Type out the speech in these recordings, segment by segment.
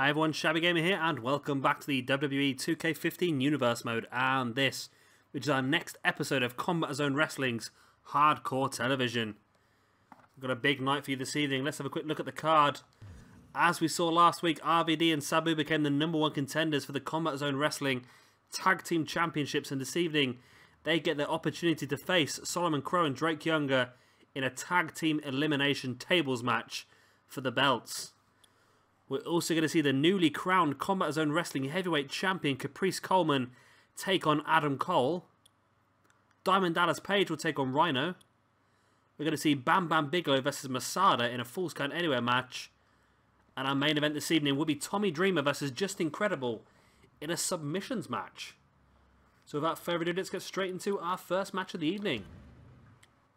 Hi everyone, Shabby Gamer here, and welcome back to the WWE 2K15 Universe Mode, and this, which is our next episode of Combat Zone Wrestling's Hardcore Television. We've got a big night for you this evening. Let's have a quick look at the card. As we saw last week, RVD and Sabu became the #1 contenders for the Combat Zone Wrestling Tag Team Championships, and this evening they get the opportunity to face Solomon Crowe and Drake Younger in a Tag Team Elimination Tables match for the belts. We're also going to see the newly crowned Combat Zone Wrestling Heavyweight Champion Caprice Coleman take on Adam Cole. Diamond Dallas Page will take on Rhino. We're going to see Bam Bigelow Vs Masada in a Falls Count Anywhere match. And our main event this evening will be Tommy Dreamer vs Just Incredible in a submissions match. So without further ado, let's get straight into our first match of the evening.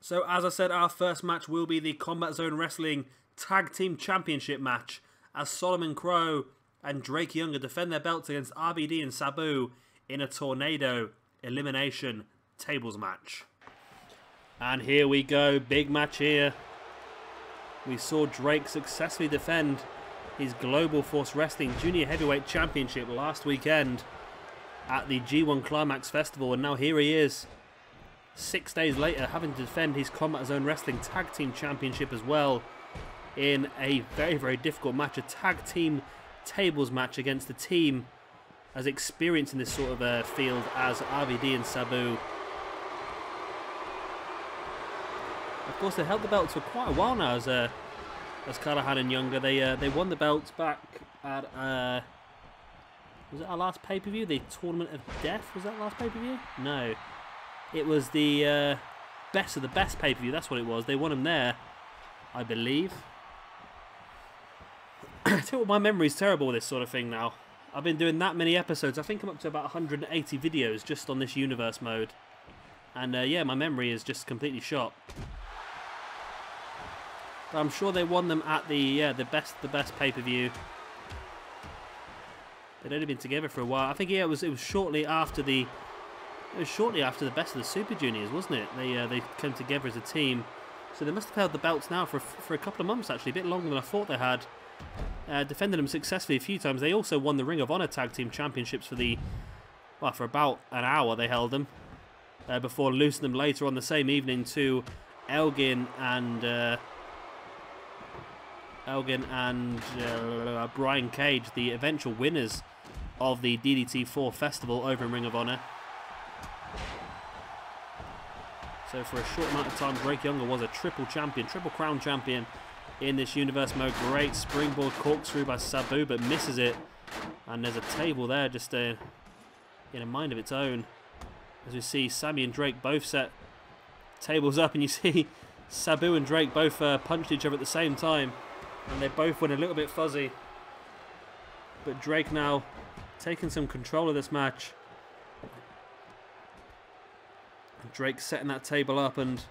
So as I said, our first match will be the Combat Zone Wrestling Tag Team Championship match, as Solomon Crowe and Drake Younger defend their belts against RVD and Sabu in a Tornado Elimination Tables match. And here we go, big match here. We saw Drake successfully defend his Global Force Wrestling Junior Heavyweight Championship last weekend at the G1 Climax Festival, and now here he is, 6 days later, having to defend his Combat Zone Wrestling Tag Team Championship as well, in a very, very difficult match, a tag team tables match against a team as experienced in this sort of field as RVD and Sabu. Of course, they held the belts for quite a while now as Callahan and Younger. They won the belts back at was it our last pay-per-view? The Tournament of Death, was that last pay-per-view? No, it was the Best of the Best pay-per-view. That's what it was. They won them there, I believe. I tell you what, my memory's terrible with this sort of thing now. I've been doing that many episodes. I think I'm up to about 180 videos just on this universe mode. And yeah, my memory is just completely shot. But I'm sure they won them at the best pay-per-view. They'd only been together for a while. I think yeah, it was shortly after the Best of the Super Juniors, wasn't it? They came together as a team. So they must have held the belts now for a couple of months, actually, a bit longer than I thought they had. Defended them successfully a few times. They also won the Ring of Honor Tag Team Championships for about an hour. They held them before losing them later on the same evening to Elgin and Brian Cage, the eventual winners of the DDT 4 Festival over in Ring of Honor. So for a short amount of time, Drake Younger was a triple crown champion in this universe mode. Great springboard corkscrew by Sabu, but misses it. And there's a table there just in a mind of its own. As we see Sammy and Drake both set tables up, and you see Sabu and Drake both punched each other at the same time. And they both went a little bit fuzzy. But Drake now taking some control of this match. Drake setting that table up, and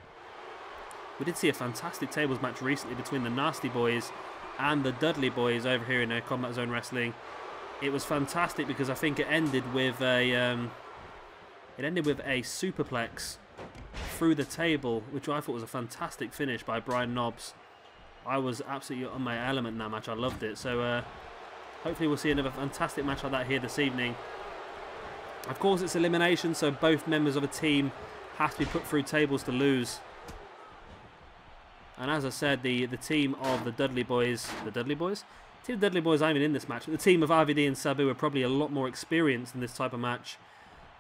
we did see a fantastic tables match recently between the Nasty Boys and the Dudley Boys over here in Combat Zone Wrestling. It was fantastic because I think it ended with a superplex through the table, which I thought was a fantastic finish by Brian Knobbs. I was absolutely on my element in that match. I loved it. So hopefully we'll see another fantastic match like that here this evening. Of course, it's elimination, so both members of a team have to be put through tables to lose. And as I said, the team of the Dudley Boys, the Team of Dudley Boys aren't even in this match, but the team of RVD and Sabu are probably a lot more experienced in this type of match.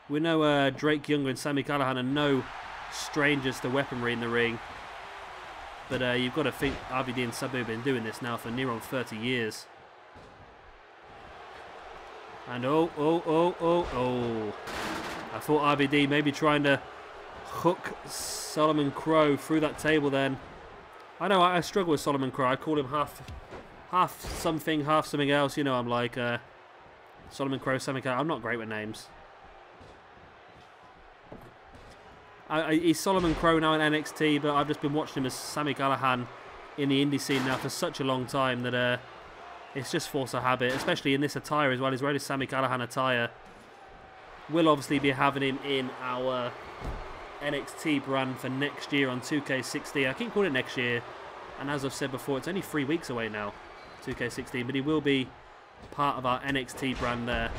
We know Drake Younger and Sami Callihan are no strangers to weaponry in the ring. But you've got to think RVD and Sabu have been doing this now for near on 30 years. And oh. I thought RVD maybe trying to hook Solomon Crowe through that table then. I know I struggle with Solomon Crowe. I call him half something else. You know, I'm like Solomon Crowe, Sami Callihan. I'm not great with names. He's Solomon Crowe now in NXT, but I've just been watching him as Sami Callihan in the indie scene now for such a long time that it's just force of habit, especially in this attire as well. He's wearing his Sami Callihan attire. We'll obviously be having him in our NXT brand for next year on 2K16. I keep calling it next year, and as I've said before, it's only 3 weeks away now, 2K16, but he will be part of our NXT brand there.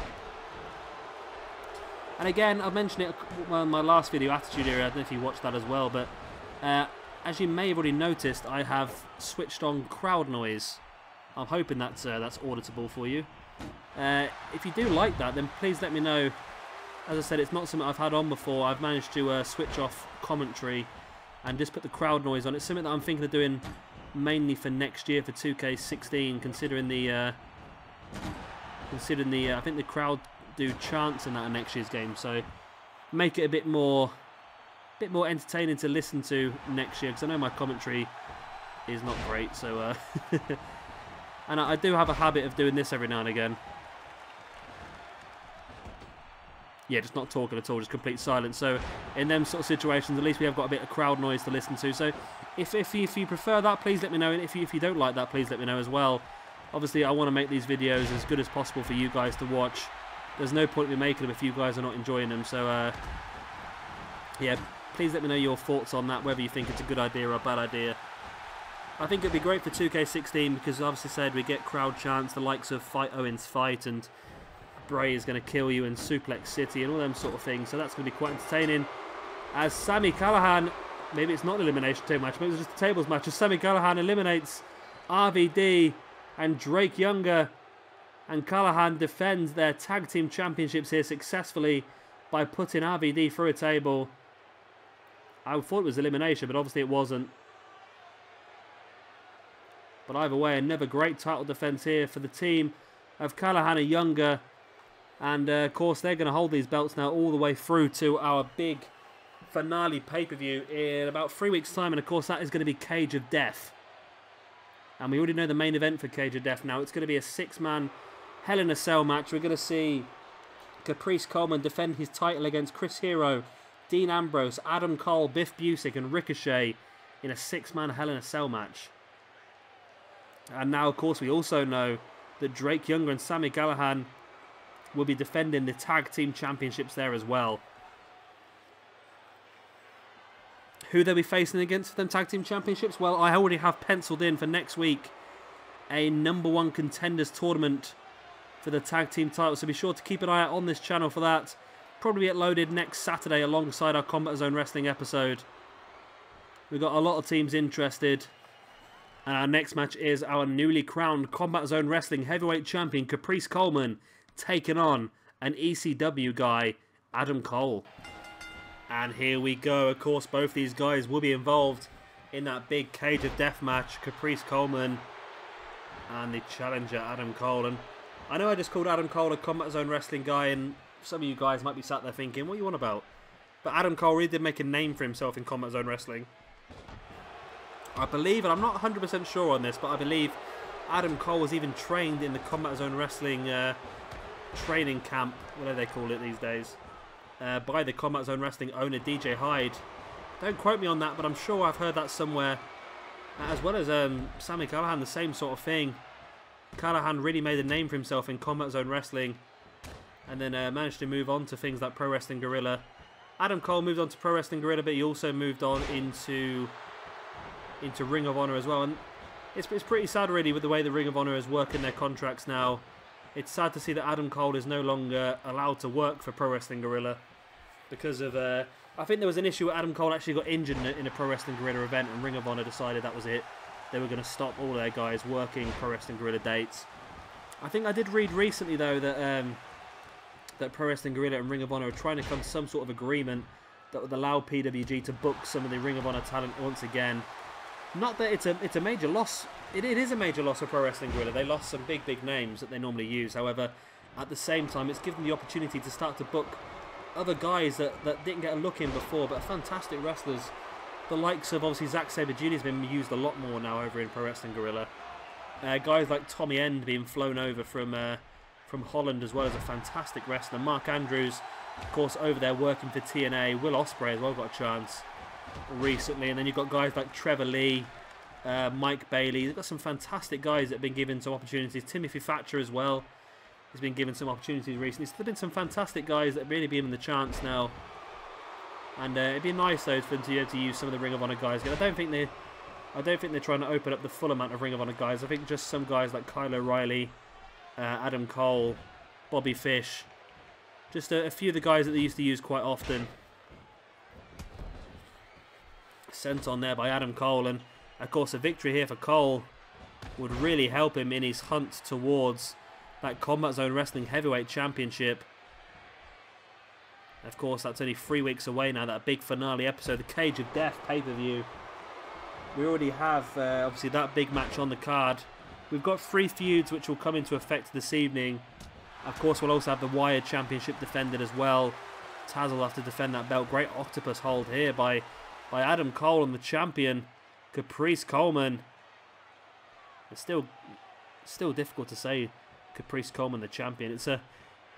And again, I've mentioned it in my last video, Attitude Era. I don't know if you watched that as well, but as you may have already noticed, I have switched on crowd noise. I'm hoping that's auditable for you. If you do like that, then please let me know. As I said, it's not something I've had on before. I've managed to switch off commentary and just put the crowd noise on. It's something that I'm thinking of doing mainly for next year for 2K16, considering the I think the crowd do chants in that in next year's game, so make it a bit more entertaining to listen to next year, because I know my commentary is not great. So and I do have a habit of doing this every now and again. Yeah, just not talking at all, just complete silence. So in them sort of situations, at least we have got a bit of crowd noise to listen to. So if you prefer that, please let me know. And if you don't like that, please let me know as well. Obviously, I want to make these videos as good as possible for you guys to watch. There's no point in me making them if you guys are not enjoying them. So yeah, please let me know your thoughts on that, whether you think it's a good idea or a bad idea. I think it'd be great for 2K16 because, obviously said, we get crowd chants, the likes of Fight Owens Fight and Bray is going to kill you in Suplex City and all them sort of things. So that's going to be quite entertaining. As Sami Callihan, maybe it's not an elimination table match, maybe it's just a tables match, as Sami Callihan eliminates RVD and Drake Younger, and Callihan defends their Tag Team Championships here successfully by putting RVD through a table. I thought it was elimination, but obviously it wasn't. But either way, another great title defense here for the team of Callihan and Younger. And of course, they're going to hold these belts now all the way through to our big finale pay-per-view in about 3 weeks' time. And of course, that is going to be Cage of Death. And we already know the main event for Cage of Death now. It's going to be a 6-man Hell in a Cell match. We're going to see Caprice Coleman defend his title against Chris Hero, Dean Ambrose, Adam Cole, Biff Busick and Ricochet in a 6-man Hell in a Cell match. And now, of course, we also know that Drake Younger and Sami Callihan will be defending the Tag Team Championships there as well. Who they'll be facing against for them Tag Team Championships? Well, I already have penciled in for next week a #1 contenders tournament for the Tag Team title, so be sure to keep an eye out on this channel for that. Probably get loaded next Saturday alongside our Combat Zone Wrestling episode. We've got a lot of teams interested. And our next match is our newly crowned Combat Zone Wrestling Heavyweight Champion Caprice Coleman taking on an ECW guy, Adam Cole. And here we go. Of course, both these guys will be involved in that big Cage of Death match. Caprice Coleman and the challenger, Adam Cole. And I know I just called Adam Cole a Combat Zone Wrestling guy, and some of you guys might be sat there thinking, what are you on about? But Adam Cole really did make a name for himself in Combat Zone Wrestling. I believe, and I'm not 100% sure on this, but I believe Adam Cole was even trained in the Combat Zone Wrestling training camp, whatever they call it these days, by the Combat Zone Wrestling owner, DJ Hyde. Don't quote me on that, but I'm sure I've heard that somewhere. As well as Sami Callihan, the same sort of thing. Callihan really made a name for himself in Combat Zone Wrestling, and then managed to move on to things like Pro Wrestling Guerrilla. Adam Cole moved on to Pro Wrestling Guerrilla, but he also moved on into Ring of Honor as well. And it's pretty sad really with the way the Ring of Honor is working their contracts now. It's sad to see that Adam Cole is no longer allowed to work for Pro Wrestling Guerrilla because of I think there was an issue where Adam Cole actually got injured in a Pro Wrestling Guerrilla event, and Ring of Honor decided that was it. They were going to stop all their guys working Pro Wrestling Guerrilla dates. I think I did read recently though that that Pro Wrestling Guerrilla and Ring of Honor are trying to come to some sort of agreement that would allow PWG to book some of the Ring of Honor talent once again. Not that it's a major loss. It is a major loss for Pro Wrestling Guerrilla. They lost some big names that they normally use. However, at the same time, it's given them the opportunity to start to book other guys that didn't get a look in before, but are fantastic wrestlers. The likes of, obviously, Zack Sabre Jr. has been used a lot more now over in Pro Wrestling Guerrilla. Guys like Tommy End being flown over from Holland as well as a fantastic wrestler. Mark Andrews, of course, over there working for TNA. Will Ospreay as well got a chance recently. And then you've got guys like Trevor Lee, Mike Bailey. They've got some fantastic guys that have been given some opportunities. Timothy Thatcher as well has been given some opportunities recently. So there have been some fantastic guys that have really been given the chance now. And it'd be nice though for them to be able to use some of the Ring of Honor guys. I don't think they're trying to open up the full amount of Ring of Honor guys. I think just some guys like Kyle O'Reilly Adam Cole, Bobby Fish. Just a few of the guys that they used to use quite often. Sent on there by Adam Cole, and of course a victory here for Cole would really help him in his hunt towards that Combat Zone Wrestling Heavyweight Championship. Of course, that's only 3 weeks away now, that big finale episode, the Cage of Death pay-per-view. We already have, obviously, that big match on the card. We've got 3 feuds which will come into effect this evening. Of course, we'll also have the Wired Championship defended as well. Taz will have to defend that belt. Great octopus hold here by Adam Cole and the champion, Caprice Coleman. It's still difficult to say Caprice Coleman the champion.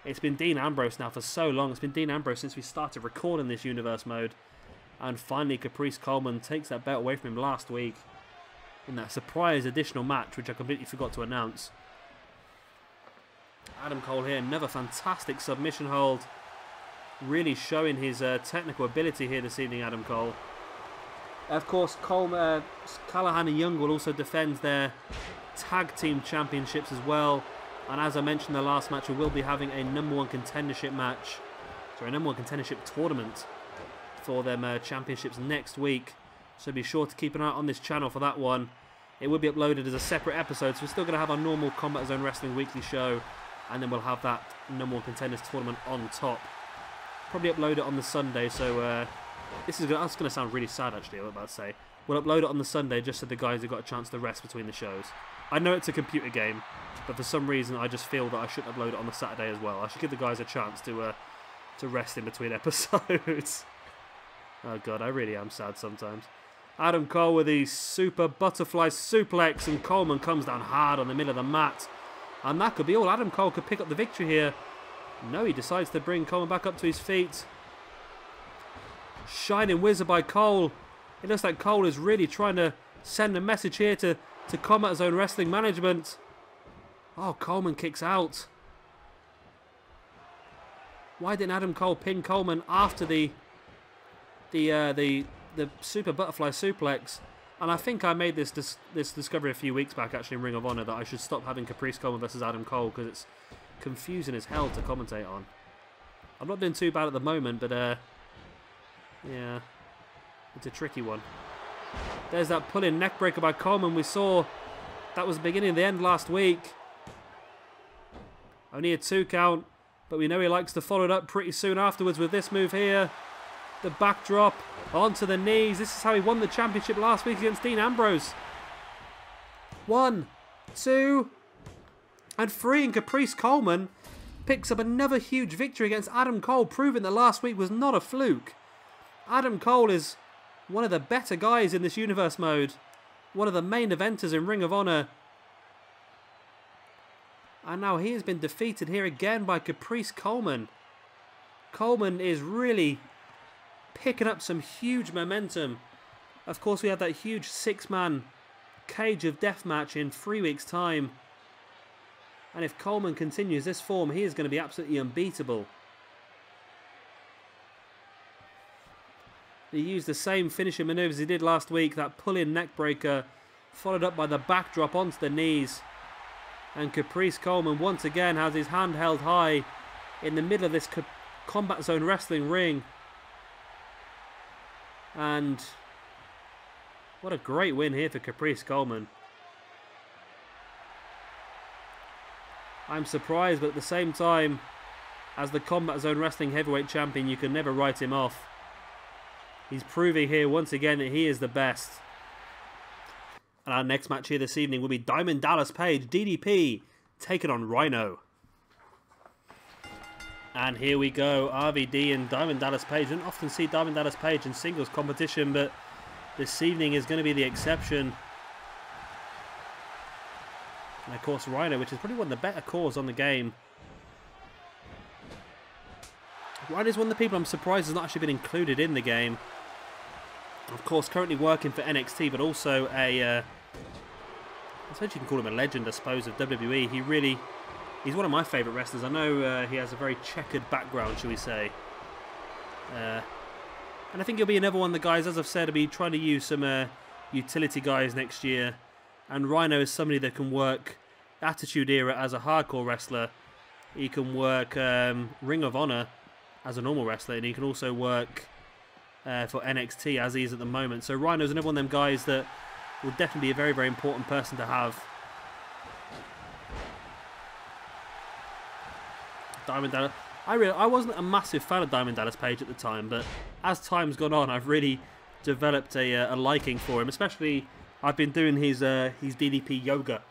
It's been Dean Ambrose now for so long. It's been Dean Ambrose since we started recording this universe mode. And finally Caprice Coleman takes that belt away from him last week in that surprise additional match, which I completely forgot to announce. Adam Cole here, another fantastic submission hold. Really showing his technical ability here this evening, Adam Cole. Of course, Callahan and Young will also defend their Tag Team Championships as well. And as I mentioned in the last match, we will be having a #1 contendership match. Sorry, a #1 contendership tournament for them championships next week. So be sure to keep an eye on this channel for that one. It will be uploaded as a separate episode, so we're still going to have our normal Combat Zone Wrestling weekly show. And then we'll have that #1 contenders tournament on top. Probably upload it on the Sunday, so that's going to sound really sad actually, I was about to say. We'll upload it on the Sunday just so the guys have got a chance to rest between the shows. I know it's a computer game, but for some reason I just feel that I shouldn't upload it on the Saturday as well. I should give the guys a chance to rest in between episodes. Oh god, I really am sad sometimes. Adam Cole with the super butterfly suplex, and Coleman comes down hard on the middle of the mat. And that could be all. Adam Cole could pick up the victory here. No, he decides to bring Coleman back up to his feet. Shining Wizard by Cole. It looks like Cole is really trying to send a message here to Combat Zone Wrestling Management. Oh, Coleman kicks out. Why didn't Adam Cole pin Coleman after the super butterfly suplex? And I think I made this discovery a few weeks back actually in Ring of Honor, that I should stop having Caprice Coleman versus Adam Cole because it's confusing as hell to commentate on. I'm not doing too bad at the moment, but yeah, it's a tricky one. There's that pull-in neckbreaker by Coleman. We saw that was the beginning of the end last week. Only a 2 count, but we know he likes to follow it up pretty soon afterwards with this move here. The backdrop onto the knees. This is how he won the championship last week against Dean Ambrose. 1, 2, and 3, and Caprice Coleman picks up another huge victory against Adam Cole, proving that last week was not a fluke. Adam Cole is one of the better guys in this universe mode. One of the main eventers in Ring of Honor. And now he has been defeated here again by Caprice Coleman. Coleman is really picking up some huge momentum. Of course, we have that huge 6-man Cage of Death match in 3 weeks' time. And if Coleman continues this form, he is going to be absolutely unbeatable. He used the same finishing manoeuvres he did last week, that pull-in neckbreaker, followed up by the backdrop onto the knees. And Caprice Coleman once again has his hand held high in the middle of this Combat Zone Wrestling ring. And what a great win here for Caprice Coleman. I'm surprised, but at the same time, as the Combat Zone Wrestling Heavyweight Champion, you can never write him off. He's proving here once again that he is the best. And our next match here this evening will be Diamond Dallas Page, DDP, taking on Rhino. And here we go, RVD and Diamond Dallas Page. Don't often see Diamond Dallas Page in singles competition, but this evening is going to be the exception. And of course Rhino, which is probably one of the better cores on the game. Rhino is one of the people I'm surprised has not actually been included in the game. Of course, currently working for NXT, but also I suppose you can call him a legend, I suppose, of WWE. He's one of my favourite wrestlers. I know he has a very checkered background, shall we say. And I think he'll be another one of the guys, as I've said, will be trying to use some utility guys next year. And Rhino is somebody that can work Attitude Era as a hardcore wrestler. He can work Ring of Honor as a normal wrestler, and he can also work for NXT as he is at the moment. So Rhino's another one of them guys that will definitely be a very, very important person to have. Diamond Dallas. I wasn't a massive fan of Diamond Dallas Page at the time, but as time's gone on, I've really developed a liking for him. Especially, I've been doing his DDP yoga,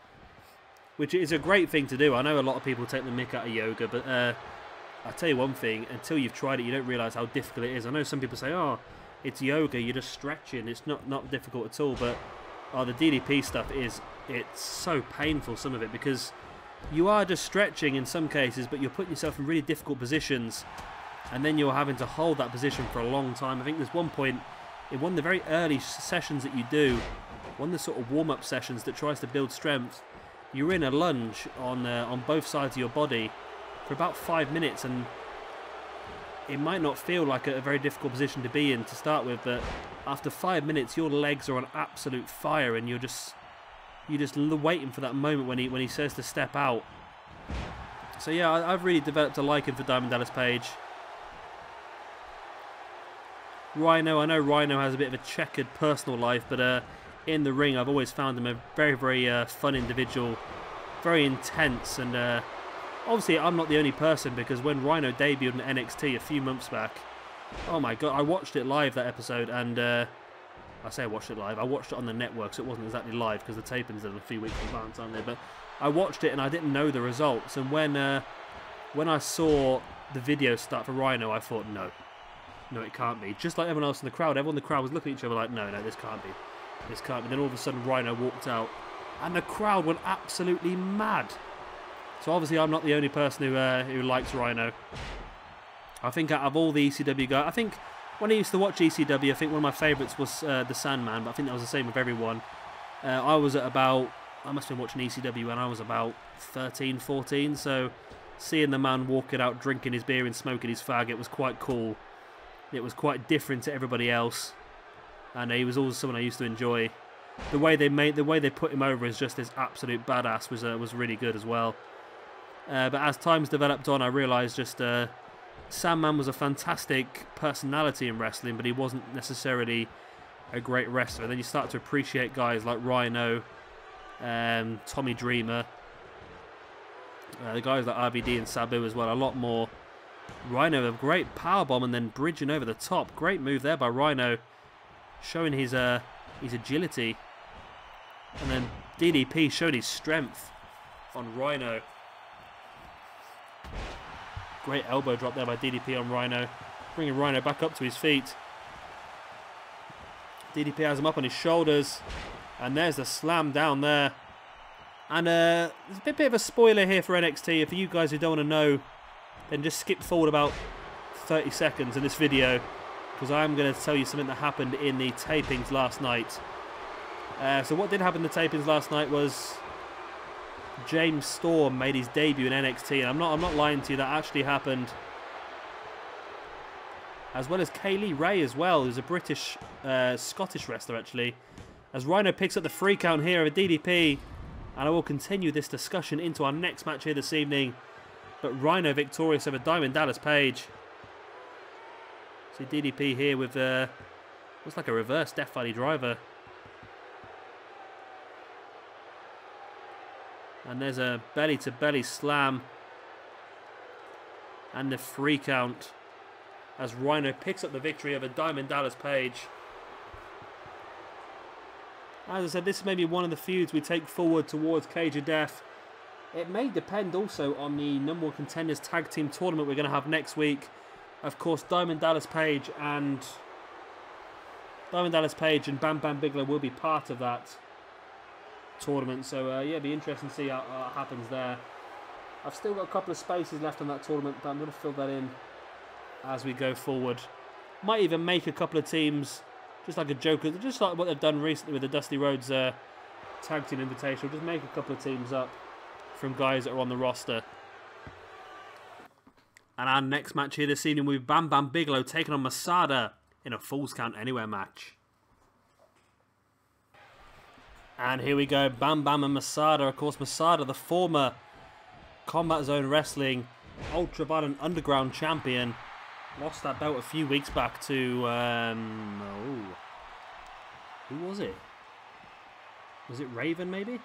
which is a great thing to do. I know a lot of people take the mick out of yoga, but I'll tell you one thing, until you've tried it, you don't realise how difficult it is. I know some people say, oh, it's yoga, you're just stretching. It's not difficult at all, but the DDP stuff it's so painful, some of it, because you are just stretching in some cases, but you're putting yourself in really difficult positions, and then you're having to hold that position for a long time. I think there's one point, in one of the very early sessions that you do, one of the sort of warm-up sessions that tries to build strength, you're in a lunge on both sides of your body for about 5 minutes, and it might not feel like a very difficult position to be in to start with, but after 5 minutes your legs are on absolute fire, and you're just waiting for that moment when he says to step out. So yeah, I've really developed a liking for Diamond Dallas Page. Rhino, I know Rhino has a bit of a checkered personal life, but in the ring I've always found him a very, very fun individual, very intense, and obviously I'm not the only person, because when Rhino debuted in NXT a few months back, oh my god, I watched it live, that episode, and I say I watched it live, I watched it on the network, so it wasn't exactly live because the tapings are a few weeks in advance, aren't they? But I watched it and I didn't know the results, and when I saw the video start for Rhino, I thought, no, it can't be. Just like everyone else in the crowd, everyone in the crowd was looking at each other like, no, this can't be. This can't be. Then all of a sudden Rhino walked out, and the crowd went absolutely mad. So obviously I'm not the only person who likes Rhino. I think out of all the ECW guys, I think when I used to watch ECW, I think one of my favourites was the Sandman, but I think that was the same with everyone. I must have been watching ECW when I was about 13, 14, so seeing the man walking out drinking his beer and smoking his fag, it was quite cool. It was quite different to everybody else, and he was always someone I used to enjoy. The way they put him over as just this absolute badass was really good as well. But as time's developed on, I realised just Sandman was a fantastic personality in wrestling, but he wasn't necessarily a great wrestler. And then you start to appreciate guys like Rhino, Tommy Dreamer, the guys like RVD and Sabu as well, a lot more. Rhino, a great powerbomb and then bridging over the top. Great move there by Rhino, showing his agility. And then DDP showed his strength on Rhino. Great elbow drop there by DDP on Rhino, bringing Rhino back up to his feet. DDP has him up on his shoulders, and there's the slam down there. And there's a bit of a spoiler here for NXT. If you guys who don't want to know, then just skip forward about 30 seconds in this video, because I'm going to tell you something that happened in the tapings last night. So what did happen in the tapings last night was James Storm made his debut in NXT, and I'm not lying to you, that actually happened. As well as Kaylee Ray as well, who's a British, Scottish wrestler actually. As Rhino picks up the free count here of a DDP, and I will continue this discussion into our next match here this evening. But Rhino victorious over Diamond Dallas Page. See DDP here with looks like a reverse Death Valley driver. And there's a belly-to-belly slam. And the free count as Rhino picks up the victory over Diamond Dallas Page. As I said, this is maybe one of the feuds we take forward towards Cage of Death. It may depend also on the number one contenders tag team tournament we're going to have next week. Of course, Diamond Dallas Page and Bam Bam Bigelow will be part of that tournament. So yeah, it'll be interesting to see how it happens there. I've still got a couple of spaces left on that tournament, but I'm going to fill that in as we go forward. Might even make a couple of teams, just like a joker, just like what they've done recently with the Dusty Rhodes Tag Team Invitational. Just make a couple of teams up from guys that are on the roster. And our next match here this evening will be Bam Bam Bigelow taking on Masada in a Falls Count Anywhere match. And here we go, Bam Bam and Masada. Of course, Masada, the former Combat Zone Wrestling Ultraviolet Underground champion, lost that belt a few weeks back to, who was it? Was it Raven, maybe?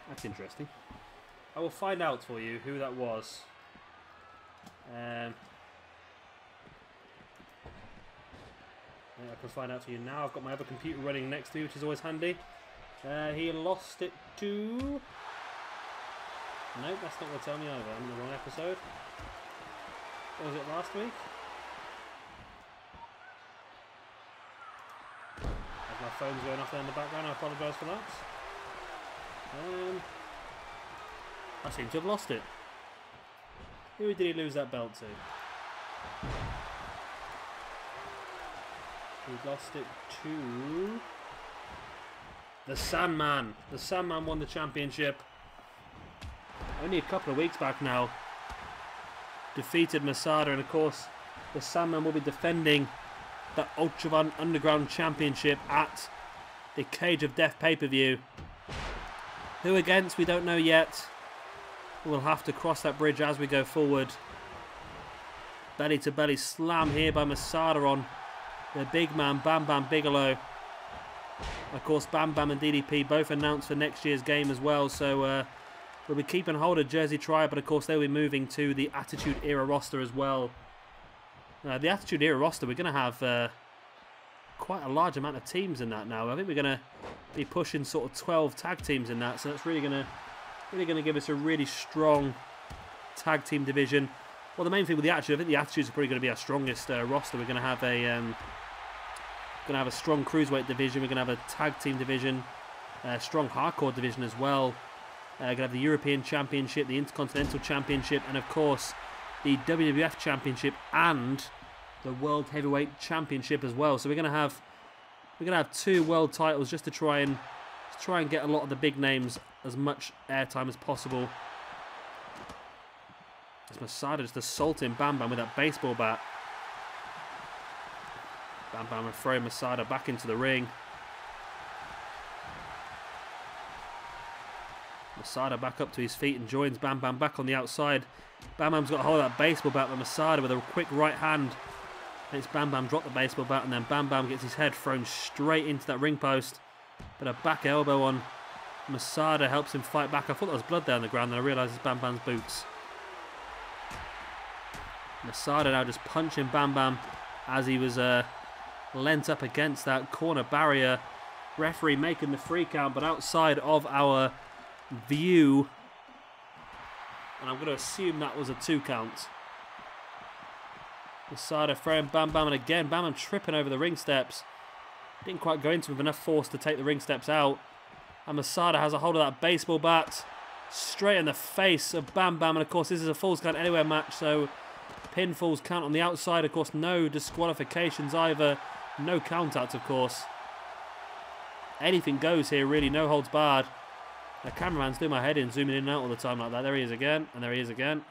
That's interesting. I will find out for you who that was. I can find out for you now. I've got my other computer running next to me, which is always handy. He lost it to... Nope, that's not going to tell me either. I'm in the wrong episode. What was it, last week? As my phone's going off there in the background, I apologise for that. I seem to have lost it. Who did he lose that belt to? He lost it to... the Sandman. The Sandman won the championship. Only a couple of weeks back now. Defeated Masada, and of course the Sandman will be defending the Ultraviolet Underground Championship at the Cage of Death pay-per-view. Who against, we don't know yet. We'll have to cross that bridge as we go forward. Belly to belly slam here by Masada on the big man, Bam Bam Bigelow. Of course, Bam Bam and DDP both announced for next year's game as well, so we'll be keeping hold of Jersey Tribe, but of course they'll be moving to the Attitude Era roster as well. The Attitude Era roster, we're going to have quite a large amount of teams in that now. I think we're going to be pushing sort of 12 tag teams in that, so that's really going to give us a really strong tag team division. Well, the main thing with the Attitude, I think the Attitudes are probably going to be our strongest roster. We're going to have a strong cruiserweight division. We're going to have a tag team division, a strong hardcore division as well. We're going to have the European Championship, the Intercontinental Championship, and of course the WWF Championship and the World Heavyweight Championship as well. So we're going to have 2 world titles just to try and get a lot of the big names as much airtime as possible. As Masada just assaulting Bam Bam with that baseball bat. Bam Bam and throwing Masada back into the ring. Masada back up to his feet and joins Bam Bam back on the outside. Bam Bam's got a hold of that baseball bat, but Masada with a quick right hand makes Bam Bam drop the baseball bat, and then Bam Bam gets his head thrown straight into that ring post. But a back elbow on Masada helps him fight back. I thought there was blood there on the ground, and I realised it's Bam Bam's boots. Masada now just punching Bam Bam as he was leant up against that corner barrier. Referee making the 3 count, but outside of our view, and I'm going to assume that was a 2 count. Masada throwing Bam Bam, and again Bam Bam tripping over the ring steps. Didn't quite go into him with enough force to take the ring steps out. And Masada has a hold of that baseball bat straight in the face of Bam Bam, and of course this is a Falls Count Anywhere match, so pinfalls count on the outside. Of course no disqualifications either, no count outs of course. Anything goes here really, no holds barred. The cameraman's doing my head in, zooming in and out all the time like that. There he is again, and there he is again.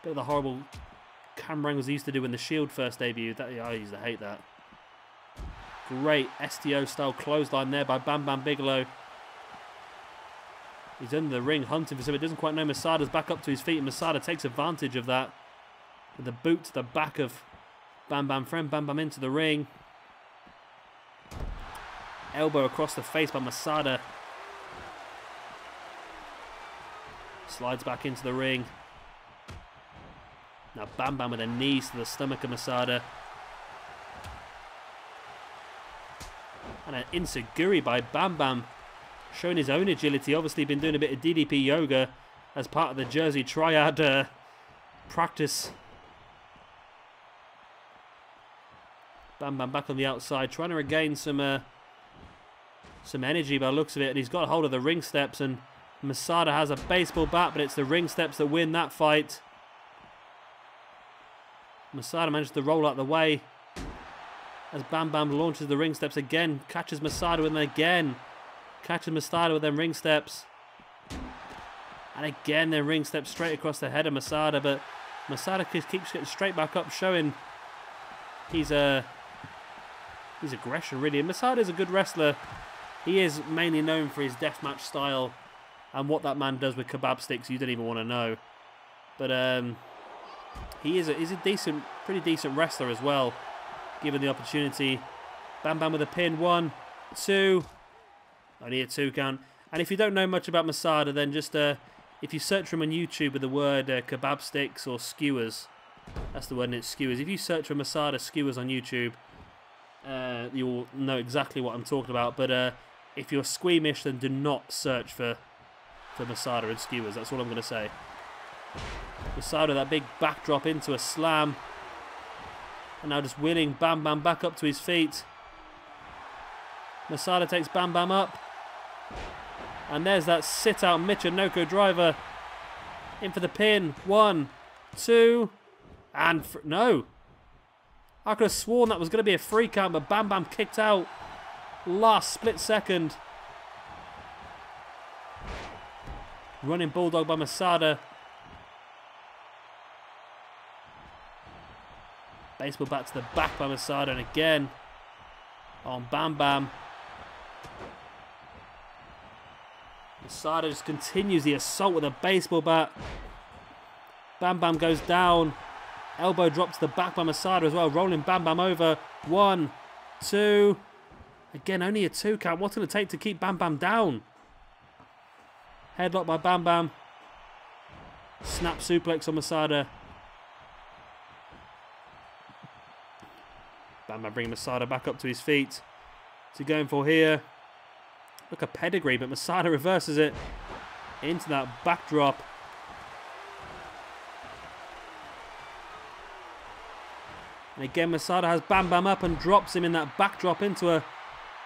Bit of the horrible camera angles he used to do when the Shield first debuted. I used to hate that. Great STO style clothesline there by Bam Bam Bigelow. He's under the ring hunting for something. Doesn't quite know Masada's back up to his feet, and Masada takes advantage of that with the boot to the back of Bam Bam. Friend Bam Bam into the ring. Elbow across the face by Masada. Slides back into the ring. Now Bam Bam with a knees to the stomach of Masada. And an Inseguri by Bam Bam, showing his own agility. Obviously been doing a bit of DDP yoga as part of the Jersey Triad practice. Bam Bam back on the outside, trying to regain some energy by the looks of it. And he's got a hold of the ring steps, and Masada has a baseball bat, but it's the ring steps that win that fight. Masada manages to roll out the way as Bam Bam launches the ring steps again, catches Masada with them again, catches Masada with them ring steps, and again their ring steps straight across the head of Masada, but Masada keeps getting straight back up, showing he's his aggression, really. And Masada's a good wrestler. He is mainly known for his deathmatch style. And what that man does with kebab sticks, you don't even want to know. But he's a pretty decent wrestler as well, given the opportunity. Bam Bam with a pin. 1, 2. Only a 2 count. And if you don't know much about Masada, then just if you search for him on YouTube with the word kebab sticks or skewers, that's the word, and it's skewers. If you search for Masada skewers on YouTube, you'll know exactly what I'm talking about. But if you're squeamish, then do not search for Masada and skewers. That's all I'm going to say. Masada, that big backdrop into a slam. And now just wheeling Bam Bam back up to his feet. Masada takes Bam Bam up. And there's that sit-out Michinoku driver. In for the pin. 1, 2, and... no! I could have sworn that was going to be a free count, but Bam Bam kicked out. Last split second. Running Bulldog by Masada. Baseball bat to the back by Masada, and again on Bam Bam. Masada just continues the assault with a baseball bat. Bam Bam goes down. Elbow drop to the back by Masada as well, rolling Bam Bam over. 1, 2. Again, only a 2 count. What's it going to take to keep Bam Bam down? Headlock by Bam Bam. Snap suplex on Masada. Bam Bam bringing Masada back up to his feet. What's he going for here? Look, a pedigree, but Masada reverses it into that backdrop. And again, Masada has Bam Bam up and drops him in that backdrop into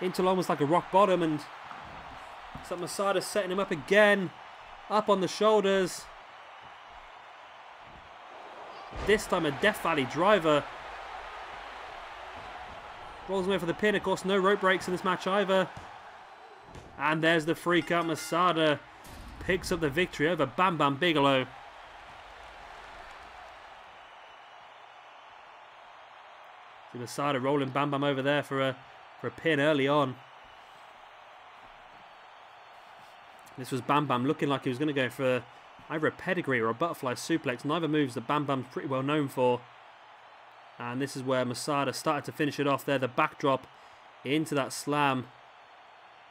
almost like a rock bottom. And it's like Masada setting him up again. Up on the shoulders. This time a Death Valley driver. Rolls away for the pin. Of course, no rope breaks in this match either. And there's the freak out. Masada picks up the victory over Bam Bam Bigelow. See Masada rolling Bam Bam over there for a pin early on. This was Bam Bam looking like he was going to go for either a pedigree or a butterfly suplex. Neither moves that Bam Bam's pretty well known for. And this is where Masada started to finish it off there. The backdrop into that slam.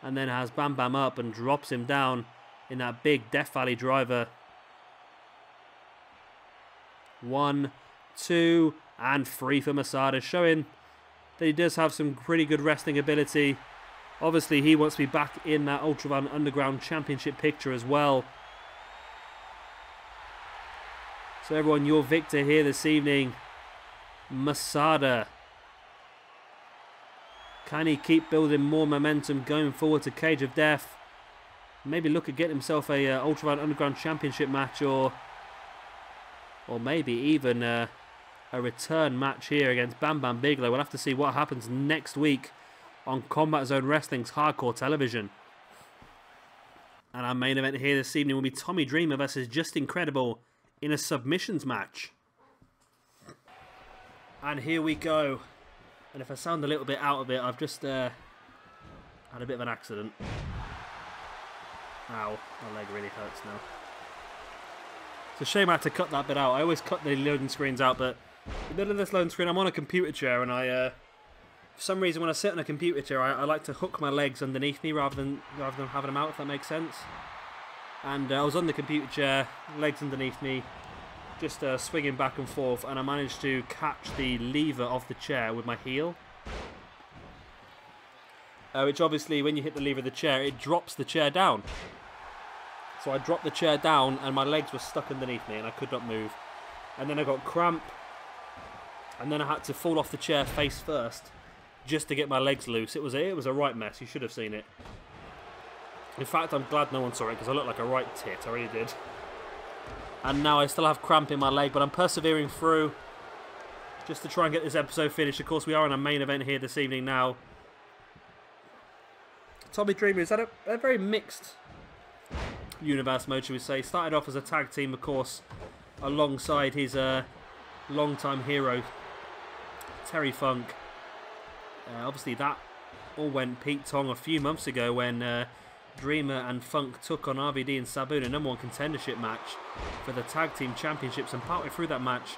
And then has Bam Bam up and drops him down in that big Death Valley driver. 1, 2, and 3 for Masada, showing that he does have some pretty good wrestling ability. Obviously, he wants to be back in that Ultraviolent Underground Championship picture as well. So everyone, your victor here this evening, Masada. Can he keep building more momentum going forward to Cage of Death? Maybe look at getting himself a Ultraviolent Underground Championship match, or maybe even a return match here against Bam Bam Bigelow. We'll have to see what happens next week on Combat Zone Wrestling's Hardcore Television. And our main event here this evening will be Tommy Dreamer versus Just Incredible in a submissions match. And here we go. And if I sound a little bit out of it, I've just had a bit of an accident. Ow, my leg really hurts now. It's a shame I had to cut that bit out. I always cut the loading screens out, but in the middle of this loading screen, I'm on a computer chair, and for some reason, when I sit on a computer chair, I like to hook my legs underneath me rather than having them out, if that makes sense. And I was on the computer chair, legs underneath me, just swinging back and forth, and I managed to catch the lever of the chair with my heel. Which obviously, when you hit the lever of the chair, it drops the chair down. So I dropped the chair down, and my legs were stuck underneath me, and I could not move. And then I got cramp, and then I had to fall off the chair face first, just to get my legs loose. It was a right mess. You should have seen it. In fact, I'm glad no one saw it, because I looked like a right tit. I really did. And now I still have cramp in my leg, but I'm persevering through just to try and get this episode finished. Of course, we are on a main event here this evening now. Tommy Dreamer has had a very mixed universe mode, should we say. Started off as a tag team, of course, alongside his long-time hero, Terry Funk. Obviously, that all went Pete Tong a few months ago when Dreamer and Funk took on RVD and Sabu in a #1 contendership match for the Tag Team Championships, and partway through that match,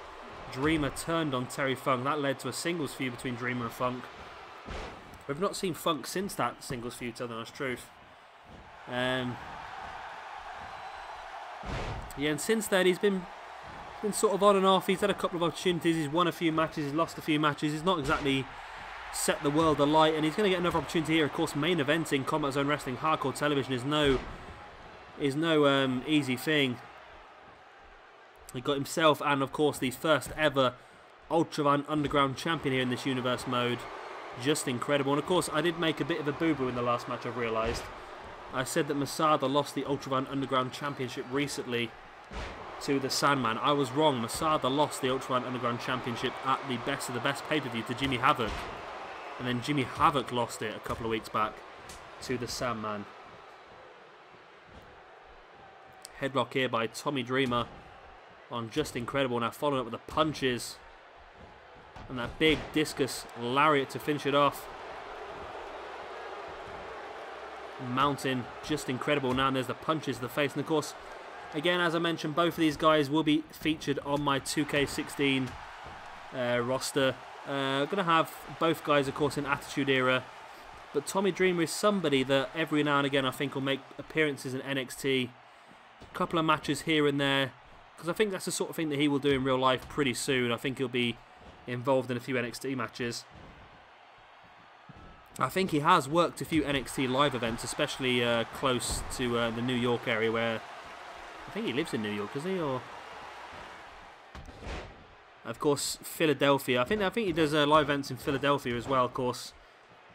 Dreamer turned on Terry Funk. That led to a singles feud between Dreamer and Funk. We've not seen Funk since that singles feud, to tell the honest truth. Yeah, and since then he's been sort of on and off. He's had a couple of opportunities. He's won a few matches. He's lost a few matches. He's not exactly set the world alight, and he's going to get another opportunity here. Of course, main eventing Combat Zone Wrestling hardcore television is no easy thing. He got himself and of course the first ever Ultravan Underground champion here in this universe mode. Just incredible. And of course, I did make a bit of a boo-boo in the last match, I've realised. I said that Masada lost the Ultravan Underground Championship recently to the Sandman. I was wrong. Masada lost the Ultravan Underground Championship at the Best of the Best pay-per-view to Jimmy Havoc. And then Jimmy Havoc lost it a couple of weeks back to the Sandman. Headlock here by Tommy Dreamer on Just Incredible. Now following up with the punches. And that big discus lariat to finish it off. Mountain, Just Incredible now, and there's the punches to the face. And of course, again, as I mentioned, both of these guys will be featured on my 2K16 roster. Going to have both guys, of course, in Attitude Era. But Tommy Dreamer is somebody that every now and again I think will make appearances in NXT. A couple of matches here and there. Because I think that's the sort of thing that he will do in real life pretty soon. I think he'll be involved in a few NXT matches. I think he has worked a few NXT live events, especially close to the New York area, where I think he lives in New York, does he? Or of course Philadelphia. I think he does live events in Philadelphia as well, of course,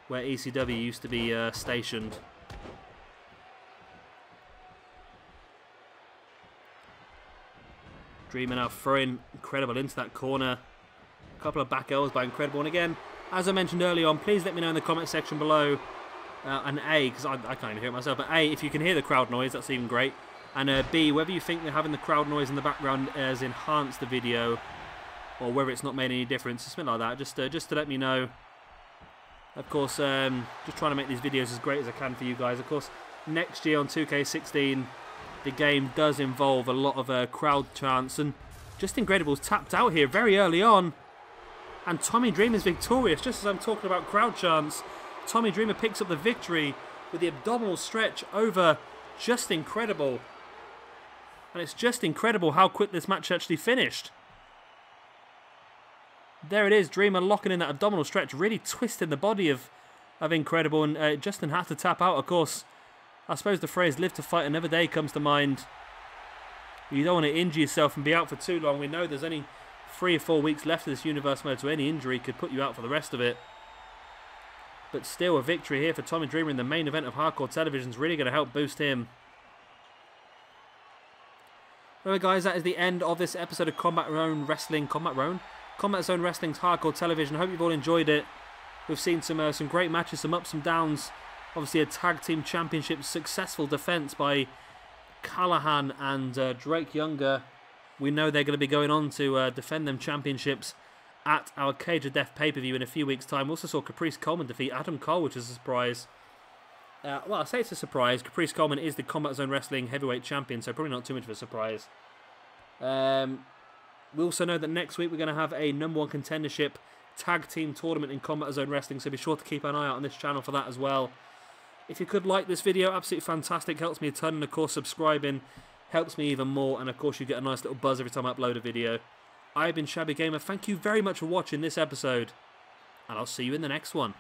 where ECW used to be stationed. Dreamer now throwing Incredible into that corner. A couple of back L's by Incredible. And again, as I mentioned earlier on, please let me know in the comment section below. And A, because I can't even hear it myself, but A, if you can hear the crowd noise, that's even great. And B, whether you think that having the crowd noise in the background has enhanced the video, or whether it's not made any difference, something like that, just to let me know. Of course, just trying to make these videos as great as I can for you guys. Of course, next year on 2K16, the game does involve a lot of crowd chants, and Just Incredible's tapped out here very early on. And Tommy Dreamer's victorious, just as I'm talking about crowd chants. Tommy Dreamer picks up the victory with the abdominal stretch over Just Incredible. And it's just incredible how quick this match actually finished. There it is, Dreamer locking in that abdominal stretch, really twisting the body of Incredible, and Justin had to tap out, of course. I suppose the phrase live to fight another day comes to mind. You don't want to injure yourself and be out for too long. We know there's only 3 or 4 weeks left of this universe mode, so any injury could put you out for the rest of it. But still, a victory here for Tommy Dreamer in the main event of hardcore television is really going to help boost him. Anyway guys, that is the end of this episode of Combat Zone Wrestling's hardcore television. I hope you've all enjoyed it. We've seen some great matches, some ups and downs. Obviously a Tag Team Championship successful defense by Callahan and Drake Younger. We know they're going to be going on to defend them championships at our Cage of Death pay-per-view in a few weeks' time. We also saw Caprice Coleman defeat Adam Cole, which is a surprise. Well, I say it's a surprise. Caprice Coleman is the Combat Zone Wrestling heavyweight champion, so probably not too much of a surprise. We also know that next week we're going to have a #1 contendership tag team tournament in Combat Zone Wrestling, so be sure to keep an eye out on this channel for that as well. If you could like this video, absolutely fantastic, helps me a ton, and of course subscribing helps me even more, and of course you get a nice little buzz every time I upload a video. I've been Shabby Gamer, thank you very much for watching this episode, and I'll see you in the next one.